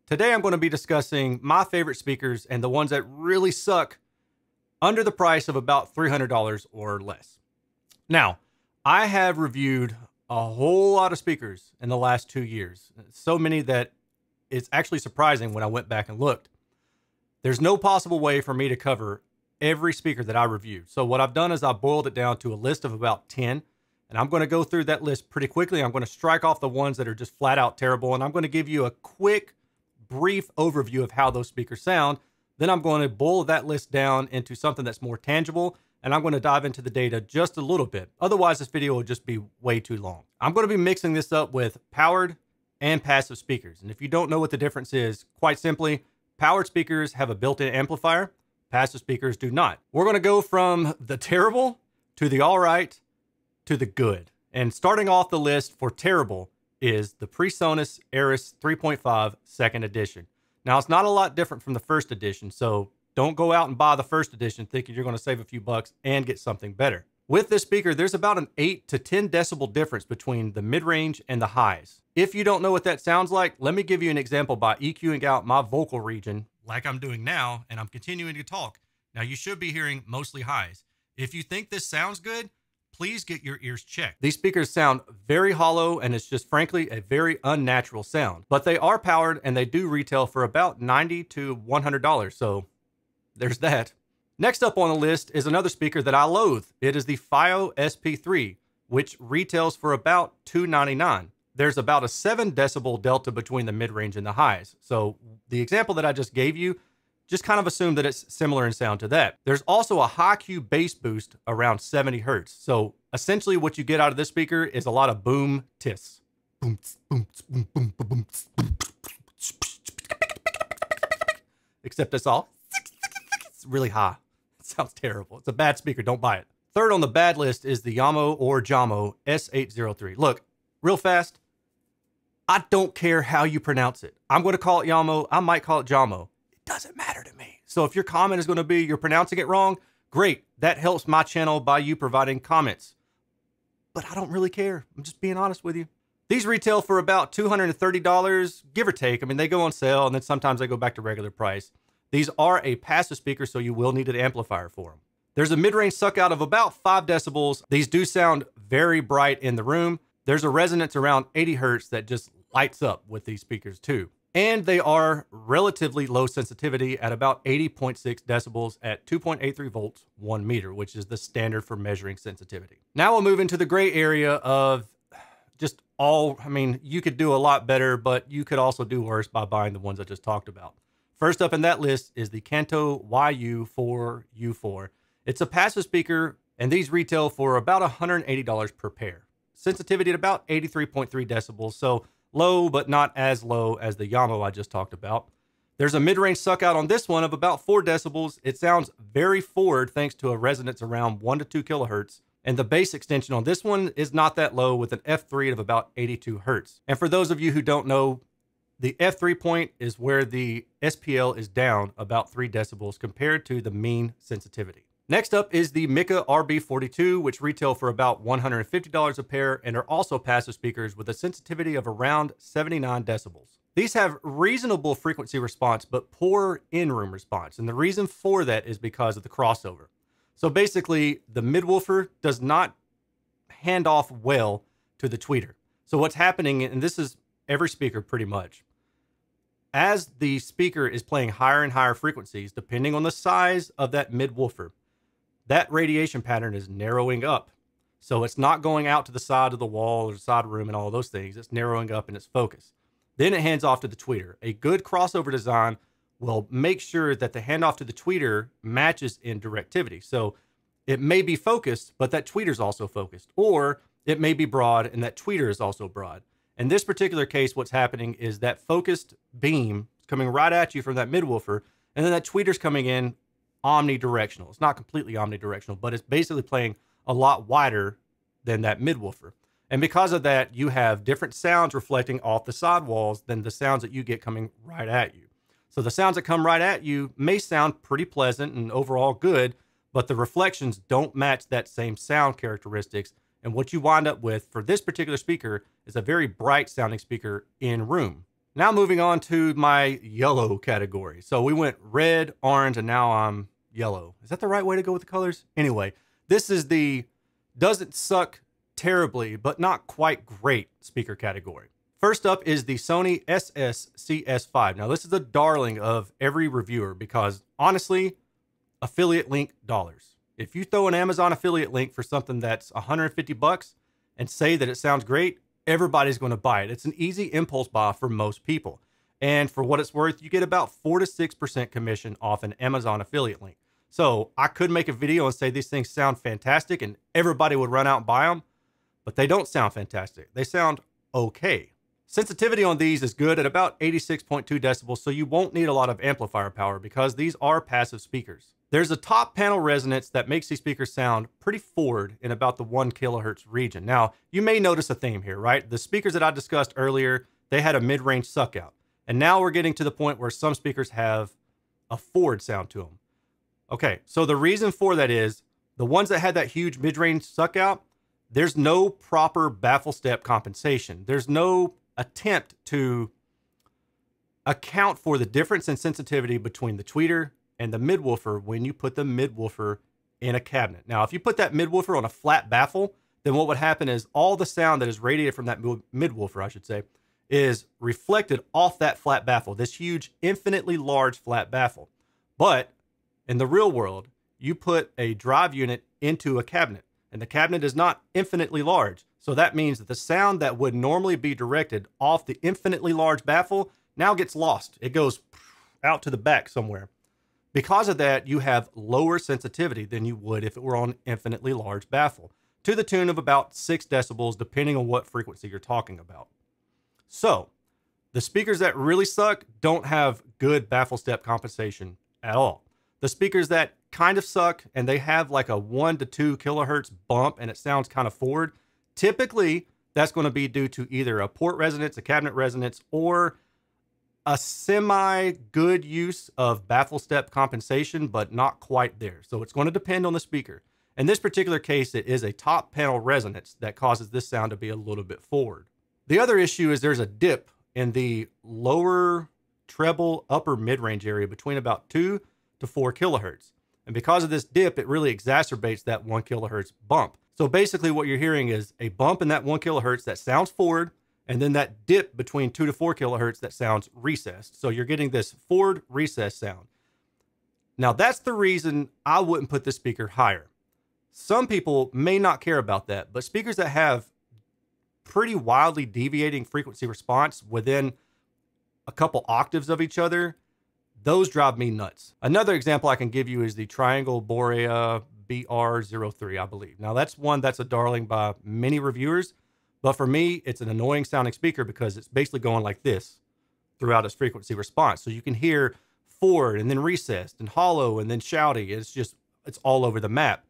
Today I'm going to be discussing my favorite speakers and the ones that really suck under the price of about $300 or less. Now, I have reviewed a whole lot of speakers in the last 2 years. So many that it's actually surprising when I went back and looked. There's no possible way for me to cover every speaker that I reviewed. So what I've done is I boiled it down to a list of about 10. And I'm going to go through that list pretty quickly. I'm going to strike off the ones that are just flat out terrible. And I'm going to give you a quick, brief overview of how those speakers sound. Then I'm going to boil that list down into something that's more tangible. And I'm going to dive into the data just a little bit. Otherwise, this video will just be way too long. I'm going to be mixing this up with powered and passive speakers. And if you don't know what the difference is, quite simply, powered speakers have a built-in amplifier. Passive speakers do not. We're going to go from the terrible to the all right to the good. And starting off the list for terrible is the PreSonus Eris 3.5 second edition. Now, it's not a lot different from the first edition, so don't go out and buy the first edition thinking you're going to save a few bucks and get something better. With this speaker, there's about an 8 to 10 decibel difference between the mid-range and the highs. If you don't know what that sounds like, let me give you an example by EQing out my vocal region like I'm doing now, and I'm continuing to talk. Now, you should be hearing mostly highs. If you think this sounds good, please get your ears checked. These speakers sound very hollow, and it's just frankly a very unnatural sound. But they are powered, and they do retail for about $90 to $100, so there's that. Next up on the list is another speaker that I loathe. It is the FiO SP3, which retails for about $299. There's about a 7 decibel delta between the mid-range and the highs. So the example that I just gave you, just kind of assume that it's similar in sound to that. There's also a high Q bass boost around 70 hertz. So essentially what you get out of this speaker is a lot of boom tiss. Boom, boom, boom, boom, boom, boom. Except it's all, it's really high. It sounds terrible. It's a bad speaker. Don't buy it. Third on the bad list is the Yamo or Jamo S803. Look, real fast, I don't care how you pronounce it. I'm going to call it Yamo. I might call it Jamo. Doesn't matter to me. So if your comment is going to be you're pronouncing it wrong, great. That helps my channel by you providing comments. But I don't really care. I'm just being honest with you. These retail for about $230, give or take. I mean, they go on sale and then sometimes they go back to regular price. These are a passive speaker, so you will need an amplifier for them. There's a mid-range suck out of about 5 decibels. These do sound very bright in the room. There's a resonance around 80 hertz that just lights up with these speakers too. And they are relatively low sensitivity at about 80.6 decibels at 2.83 volts, 1 meter, which is the standard for measuring sensitivity. Now we'll move into the gray area of just all, I mean, you could do a lot better, but you could also do worse by buying the ones I just talked about. First up in that list is the Kanto YU4U4. It's a passive speaker, and these retail for about $180 per pair. Sensitivity at about 83.3 decibels, so low, but not as low as the Yamo I just talked about. There's a mid-range suck out on this one of about 4 decibels. It sounds very forward thanks to a resonance around 1 to 2 kilohertz. And the bass extension on this one is not that low with an F3 of about 82 hertz. And for those of you who don't know, the F3 point is where the SPL is down about 3 decibels compared to the mean sensitivity. Next up is the Mika RB42, which retail for about $150 a pair and are also passive speakers with a sensitivity of around 79 decibels. These have reasonable frequency response, but poor in-room response. And the reason for that is because of the crossover. So basically, the midwoofer does not hand off well to the tweeter. So what's happening, and this is every speaker pretty much, as the speaker is playing higher and higher frequencies, depending on the size of that midwoofer, that radiation pattern is narrowing up. So it's not going out to the side of the wall or the side of the room and all those things. It's narrowing up in its focus. Then it hands off to the tweeter. A good crossover design will make sure that the handoff to the tweeter matches in directivity. So it may be focused, but that tweeter is also focused. Or it may be broad and that tweeter is also broad. In this particular case, what's happening is that focused beam is coming right at you from that midwoofer, and then that tweeter's coming in omnidirectional. It's not completely omnidirectional, but it's basically playing a lot wider than that midwoofer. And because of that, you have different sounds reflecting off the side walls than the sounds that you get coming right at you. So the sounds that come right at you may sound pretty pleasant and overall good, but the reflections don't match that same sound characteristics. And what you wind up with for this particular speaker is a very bright sounding speaker in room. Now moving on to my yellow category. So we went red, orange, and now I'm yellow. Is that the right way to go with the colors? Anyway, this is the doesn't suck terribly, but not quite great speaker category. First up is the Sony SS-CS5. Now this is the darling of every reviewer because honestly, affiliate link dollars. If you throw an Amazon affiliate link for something that's 150 bucks and say that it sounds great, everybody's going to buy it. It's an easy impulse buy for most people. And for what it's worth, you get about 4 to 6% commission off an Amazon affiliate link. So I could make a video and say these things sound fantastic and everybody would run out and buy them, but they don't sound fantastic. They sound okay. Sensitivity on these is good at about 86.2 decibels, so you won't need a lot of amplifier power because these are passive speakers. There's a top panel resonance that makes these speakers sound pretty forward in about the 1 kilohertz region. Now, you may notice a theme here, right? The speakers that I discussed earlier, they had a mid-range suck out. And now we're getting to the point where some speakers have a forward sound to them. Okay, so the reason for that is the ones that had that huge mid-range suck out, there's no proper baffle step compensation. There's no attempt to account for the difference in sensitivity between the tweeter and the midwoofer when you put the midwoofer in a cabinet. Now, if you put that midwoofer on a flat baffle, then what would happen is all the sound that is radiated from that midwoofer, I should say, is reflected off that flat baffle, this huge, infinitely large flat baffle. But in the real world, you put a drive unit into a cabinet, and the cabinet is not infinitely large. So that means that the sound that would normally be directed off the infinitely large baffle now gets lost. It goes out to the back somewhere. Because of that, you have lower sensitivity than you would if it were on an infinitely large baffle, to the tune of about 6 decibels, depending on what frequency you're talking about. So the speakers that really suck don't have good baffle step compensation at all. The speakers that kind of suck and they have like a 1 to 2 kilohertz bump and it sounds kind of forward, typically that's going to be due to either a port resonance, a cabinet resonance, or a semi-good use of baffle step compensation, but not quite there. So it's going to depend on the speaker. In this particular case, it is a top panel resonance that causes this sound to be a little bit forward. The other issue is there's a dip in the lower treble upper mid-range area between about 2 to 4 kilohertz. And because of this dip, it really exacerbates that 1 kilohertz bump. So basically what you're hearing is a bump in that 1 kilohertz that sounds forward, and then that dip between 2 to 4 kilohertz that sounds recessed. So you're getting this forward recessed sound. Now that's the reason I wouldn't put this speaker higher. Some people may not care about that, but speakers that have pretty wildly deviating frequency response within a couple octaves of each other, those drive me nuts. Another example I can give you is the Triangle Borea BR03, I believe. Now that's one that's a darling by many reviewers, but for me, it's an annoying sounding speaker because it's basically going like this throughout its frequency response. So you can hear forward and then recessed and hollow and then shouty. It's all over the map.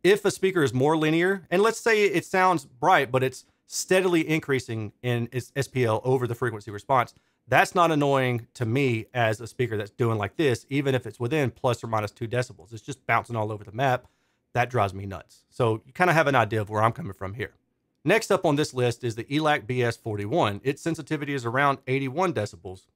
If a speaker is more linear, and let's say it sounds bright, but it's steadily increasing in its SPL over the frequency response, that's not annoying to me as a speaker that's doing like this, even if it's within plus or minus 2 decibels. It's just bouncing all over the map. That drives me nuts. So you kind of have an idea of where I'm coming from here. Next up on this list is the ELAC BS41. Its sensitivity is around 81 decibels,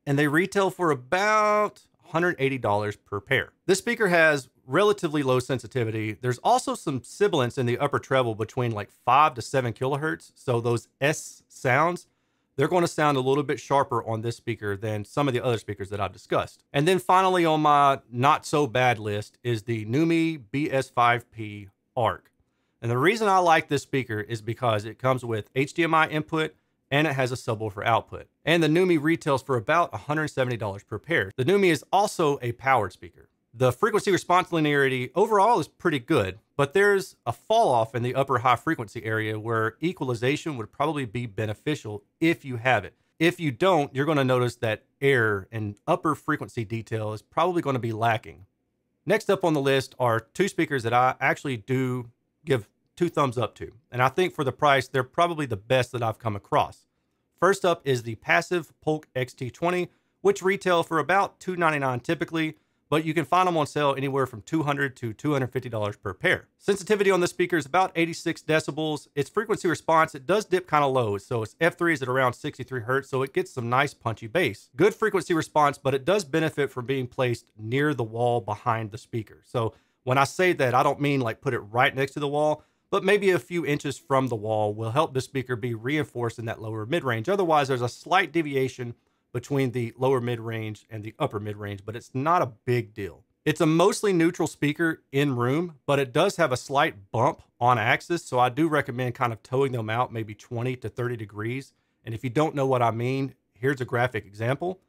and they retail for about $180 per pair. This speaker has relatively low sensitivity. There's also some sibilance in the upper treble between like 5 to 7 kilohertz. So those S sounds, they're going to sound a little bit sharper on this speaker than some of the other speakers that I've discussed. And then finally on my not so bad list is the NUMI BS5P ARC. And the reason I like this speaker is because it comes with HDMI input and it has a subwoofer output. And the NUMI retails for about $170 per pair. The NUMI is also a powered speaker. The frequency response linearity overall is pretty good, but there's a fall off in the upper high frequency area where equalization would probably be beneficial if you have it. If you don't, you're going to notice that air and upper frequency detail is probably going to be lacking. Next up on the list are 2 speakers that I actually do give 2 thumbs up to. And I think for the price, they're probably the best that I've come across. First up is the Passive Polk XT20, which retail for about $299 typically, but you can find them on sale anywhere from $200 to $250 per pair. Sensitivity on this speaker is about 86 decibels. Its frequency response, it does dip kind of low. So its F3 is at around 63 hertz, so it gets some nice punchy bass. Good frequency response, but it does benefit from being placed near the wall behind the speaker. So when I say that, I don't mean like put it right next to the wall, but maybe a few inches from the wall will help the speaker be reinforced in that lower mid-range. Otherwise, there's a slight deviation between the lower mid-range and the upper mid-range, but it's not a big deal. It's a mostly neutral speaker in room, but it does have a slight bump on axis, so I do recommend kind of towing them out maybe 20 to 30 degrees. And if you don't know what I mean, here's a graphic example.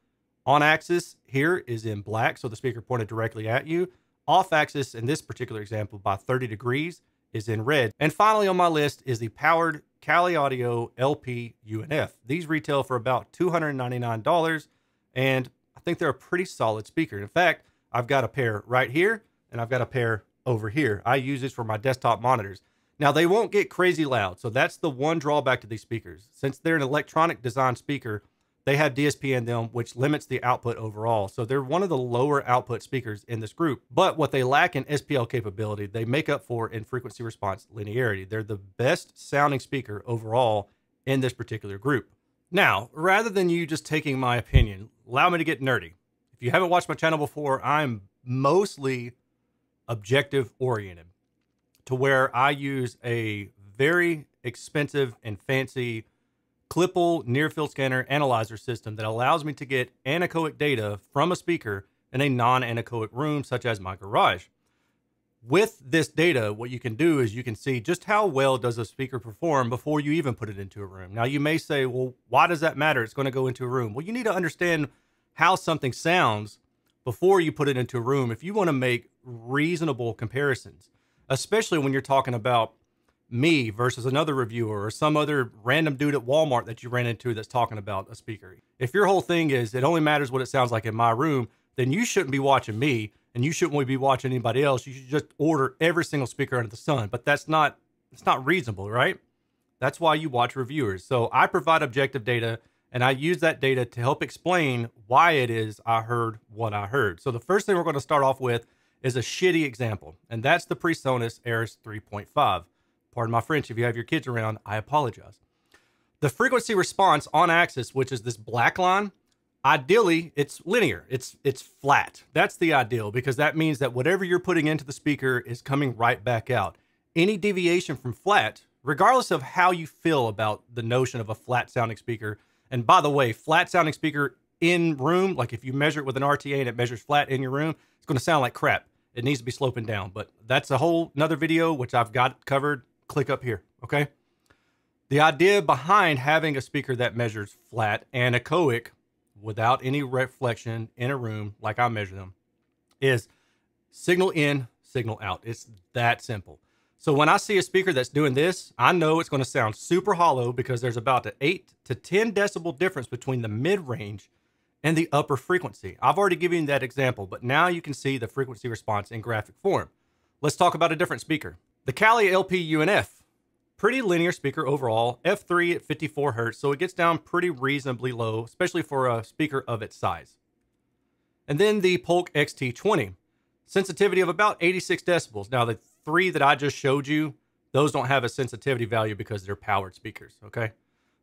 On axis here is in black, so the speaker pointed directly at you. Off axis, in this particular example, by 30 degrees, is in red. And finally on my list is the powered Kali Audio LP UNF. These retail for about $299, and I think they're a pretty solid speaker. In fact, I've got a pair right here, and I've got a pair over here. I use this for my desktop monitors. Now, they won't get crazy loud, so that's the one drawback to these speakers. Since they're an electronic design speaker, they have DSP in them, which limits the output overall. So they're one of the lower output speakers in this group. But what they lack in SPL capability, they make up for in frequency response linearity. They're the best sounding speaker overall in this particular group. Now, rather than you just taking my opinion, allow me to get nerdy. If you haven't watched my channel before, I'm mostly objective oriented, to where I use a very expensive and fancy Clipple near-field scanner analyzer system that allows me to get anechoic data from a speaker in a non-anechoic room, such as my garage. With this data, what you can do is you can see just how well does a speaker perform before you even put it into a room. Now, you may say, well, why does that matter? It's going to go into a room. Well, you need to understand how something sounds before you put it into a room if you want to make reasonable comparisons, especially when you're talking about me versus another reviewer or some other random dude at Walmart that you ran into that's talking about a speaker. If your whole thing is it only matters what it sounds like in my room, then you shouldn't be watching me and you shouldn't be watching anybody else. You should just order every single speaker under the sun. But it's not reasonable, right? That's why you watch reviewers. So I provide objective data, and I use that data to help explain why it is I heard what I heard. So the first thing we're going to start off with is a shitty example, and that's the PreSonus Eris 3.5. Pardon my French, if you have your kids around, I apologize. The frequency response on axis, which is this black line, ideally, it's linear. It's flat. That's the ideal, because that means that whatever you're putting into the speaker is coming right back out. Any deviation from flat, regardless of how you feel about the notion of a flat sounding speaker, and by the way, flat sounding speaker in room, like if you measure it with an RTA and it measures flat in your room, it's going to sound like crap. It needs to be sloping down, but that's a whole nother video, which I've got covered. Click up here, okay? The idea behind having a speaker that measures flat anechoic without any reflection in a room, like I measure them, is signal in, signal out. It's that simple. So when I see a speaker that's doing this, I know it's going to sound super hollow because there's about an 8 to 10 decibel difference between the mid-range and the upper frequency. I've already given you that example, but now you can see the frequency response in graphic form. Let's talk about a different speaker. The Kali LP UNF, pretty linear speaker overall, F3 at 54 hertz, so it gets down pretty reasonably low, especially for a speaker of its size. And then the Polk XT20, sensitivity of about 86 decibels. Now, the three that I just showed you, those don't have a sensitivity value because they're powered speakers, okay?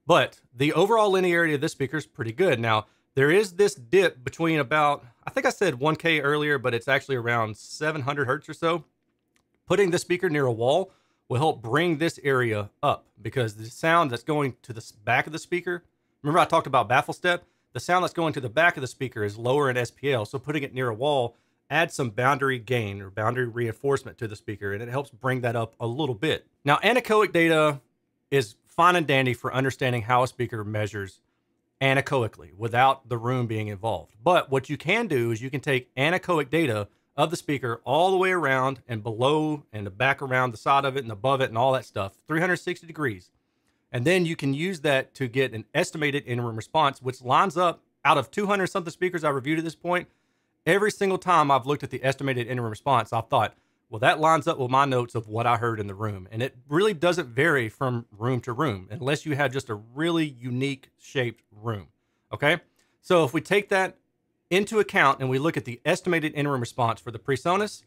But the overall linearity of this speaker is pretty good. Now, there is this dip between about, I think I said 1K earlier, but it's actually around 700 hertz or so. Putting the speaker near a wall will help bring this area up because the sound that's going to the back of the speaker, remember I talked about baffle step? The sound that's going to the back of the speaker is lower in SPL, so putting it near a wall adds some boundary gain or boundary reinforcement to the speaker, and it helps bring that up a little bit. Now, anechoic data is fine and dandy for understanding how a speaker measures anechoically without the room being involved. But what you can do is you can take anechoic data of the speaker all the way around and below and the back around the side of it and above it and all that stuff, 360 degrees. And then you can use that to get an estimated in-room response, which lines up out of 200 something speakers I reviewed at this point. Every single time I've looked at the estimated in-room response, I've thought, well, that lines up with my notes of what I heard in the room. And it really doesn't vary from room to room unless you have just a really unique shaped room. Okay. So if we take that into account and we look at the estimated in-room response for the PreSonus,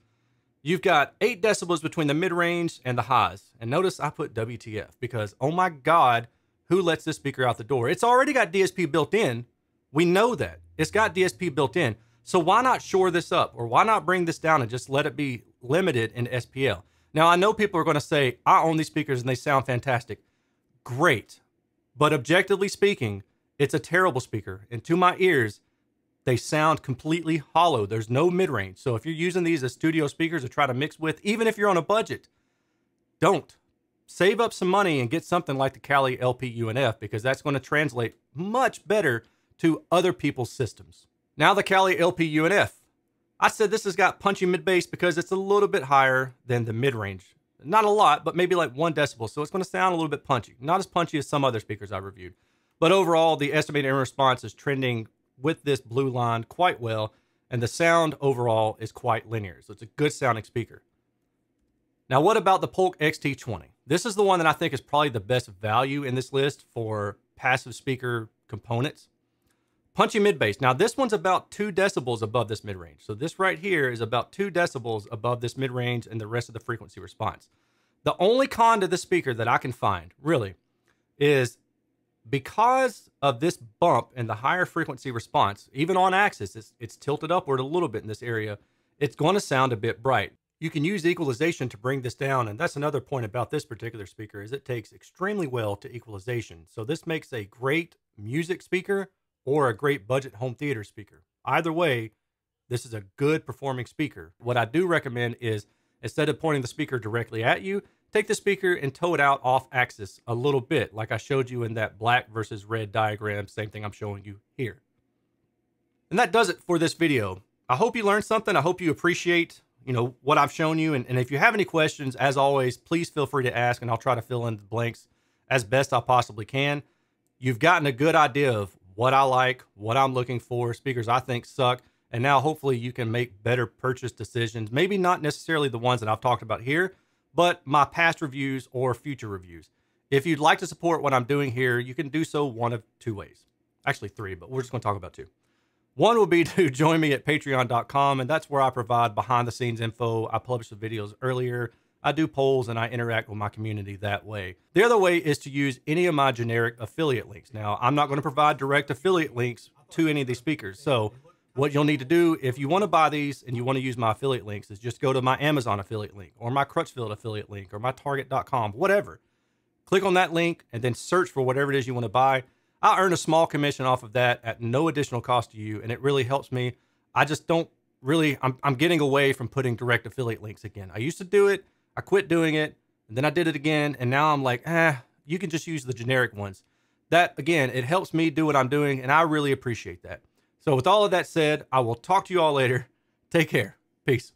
you've got 8 decibels between the mid-range and the highs. And notice I put WTF because, oh my God, who lets this speaker out the door? It's already got DSP built in. We know that. It's got DSP built in. So why not shore this up? Or why not bring this down and just let it be limited in SPL? Now, I know people are going to say, I own these speakers and they sound fantastic. Great. But objectively speaking, it's a terrible speaker. And to my ears, they sound completely hollow. There's no mid-range. So if you're using these as studio speakers to try to mix with, even if you're on a budget, don't. Save up some money and get something like the Kali LP UNF because that's going to translate much better to other people's systems. Now the Kali LP UNF. I said this has got punchy mid-bass because it's a little bit higher than the mid-range. Not a lot, but maybe like 1 decibel. So it's going to sound a little bit punchy. Not as punchy as some other speakers I've reviewed. But overall, the estimated in response is trending with this blue line quite well, and the sound overall is quite linear. So it's a good sounding speaker. Now, what about the Polk XT20? This is the one that I think is probably the best value in this list for passive speaker components. Punchy mid-bass. Now, this one's about 2 decibels above this mid-range. So this right here is about 2 decibels above this mid-range and the rest of the frequency response. The only con to this speaker that I can find, really, is because of this bump in the higher frequency response, even on axis, it's tilted upward a little bit in this area, it's going to sound a bit bright. You can use equalization to bring this down, and that's another point about this particular speaker, is it takes extremely well to equalization. So this makes a great music speaker or a great budget home theater speaker. Either way, this is a good performing speaker. What I do recommend is, instead of pointing the speaker directly at you, take the speaker and tow it out off axis a little bit, like I showed you in that black versus red diagram. Same thing I'm showing you here. And that does it for this video. I hope you learned something. I hope you appreciate, what I've shown you. And if you have any questions, as always, please feel free to ask and I'll try to fill in the blanks as best I possibly can. You've gotten a good idea of what I like, what I'm looking for, speakers I think suck. And now hopefully you can make better purchase decisions. Maybe not necessarily the ones that I've talked about here, but my past reviews or future reviews. If you'd like to support what I'm doing here, you can do so one of 2 ways. Actually 3, but we're just going to talk about 2. One will be to join me at patreon.com, and that's where I provide behind the scenes info. I publish the videos earlier, I do polls, and I interact with my community that way. The other way is to use any of my generic affiliate links. Now, I'm not going to provide direct affiliate links to any of these speakers. So what you'll need to do if you want to buy these and you want to use my affiliate links is just go to my Amazon affiliate link or my Crutchfield affiliate link or my Target.com, whatever. Click on that link and then search for whatever it is you want to buy. I earn a small commission off of that at no additional cost to you, and it really helps me. I just don't really, I'm getting away from putting direct affiliate links again. I used to do it, I quit doing it, and then I did it again, and now I'm like, you can just use the generic ones. That, again, it helps me do what I'm doing, and I really appreciate that. So with all of that said, I will talk to you all later. Take care. Peace.